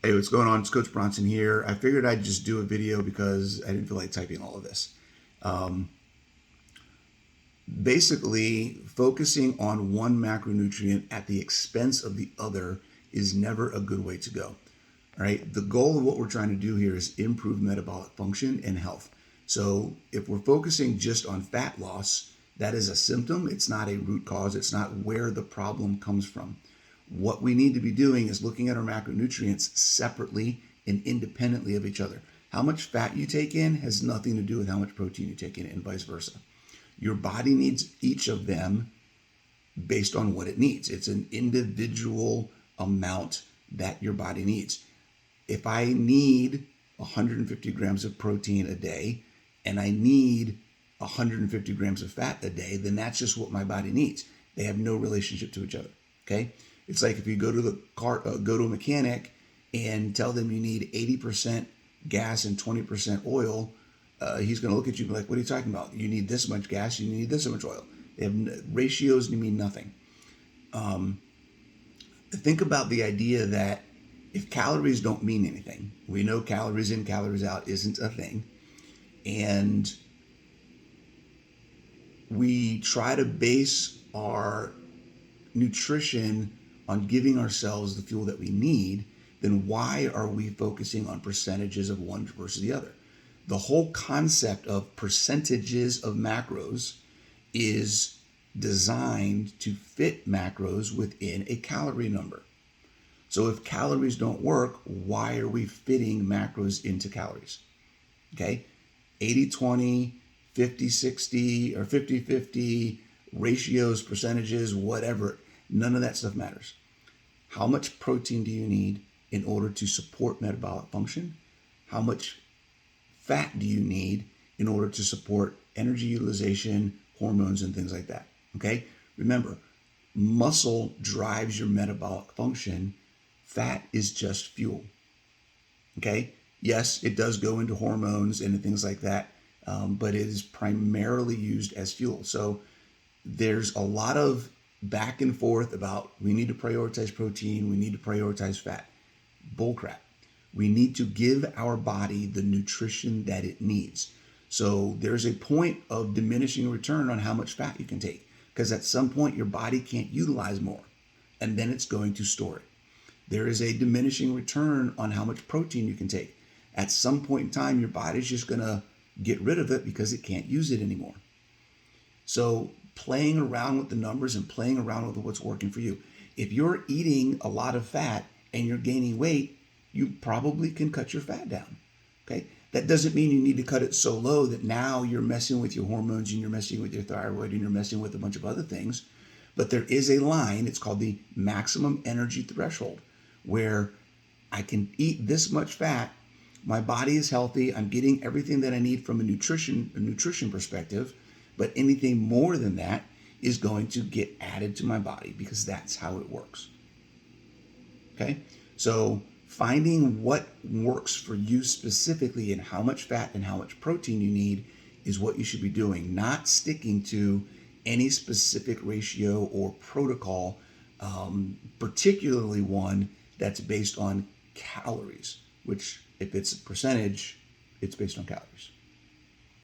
Hey, what's going on? It's Coach Bronson here. I figured I'd just do a video because I didn't feel like typing all of this. Um, Basically, focusing on one macronutrient at the expense of the other is never a good way to go. All right. The goal of what we're trying to do here is improve metabolic function and health. So if we're focusing just on fat loss, that is a symptom. It's not a root cause. It's not where the problem comes from. What we need to be doing is looking at our macronutrients separately and independently of each other. How much fat you take in has nothing to do with how much protein you take in, and vice versa. Your body needs each of them based on what it needs. It's an individual amount that your body needs. If I need 150 grams of protein a day and I need 150 grams of fat a day, then that's just what my body needs. They have no relationship to each other. Okay. It's like if you go to the car, go to a mechanic and tell them you need 80% gas and 20% oil. He's going to look at you and be like, what are you talking about? You need this much gas, you need this much oil. They have ratios mean nothing. Think about the idea that if calories don't mean anything, we know calories in, calories out isn't a thing. And we try to base our nutrition on giving ourselves the fuel that we need, then why are we focusing on percentages of one versus the other? The whole concept of percentages of macros is designed to fit macros within a calorie number. So if calories don't work, why are we fitting macros into calories? Okay? 80-20, 50-60, or 50-50, ratios, percentages, whatever. None of that stuff matters. How much protein do you need in order to support metabolic function? How much fat do you need in order to support energy utilization, hormones, and things like that? Okay? Remember, muscle drives your metabolic function. Fat is just fuel. Okay? Yes, it does go into hormones and things like that, but it is primarily used as fuel. So there's a lot of back and forth about we need to prioritize protein, we need to prioritize fat. Bullcrap. We need to give our body the nutrition that it needs. So there's a point of diminishing return on how much fat you can take, because at some point your body can't utilize more, and then it's going to store it. There is a diminishing return on how much protein you can take. At some point in time, your body's just going to get rid of it because it can't use it anymore. So playing around with the numbers and playing around with what's working for you. If you're eating a lot of fat and you're gaining weight, you probably can cut your fat down. Okay. That doesn't mean you need to cut it so low that now you're messing with your hormones and you're messing with your thyroid and you're messing with a bunch of other things. But there is a line, it's called the maximum energy threshold, where I can eat this much fat, my body is healthy, I'm getting everything that I need from a nutrition perspective, but anything more than that is going to get added to my body because that's how it works. Okay? So finding what works for you specifically and how much fat and how much protein you need is what you should be doing, not sticking to any specific ratio or protocol, particularly one that's based on calories, which if it's a percentage, it's based on calories.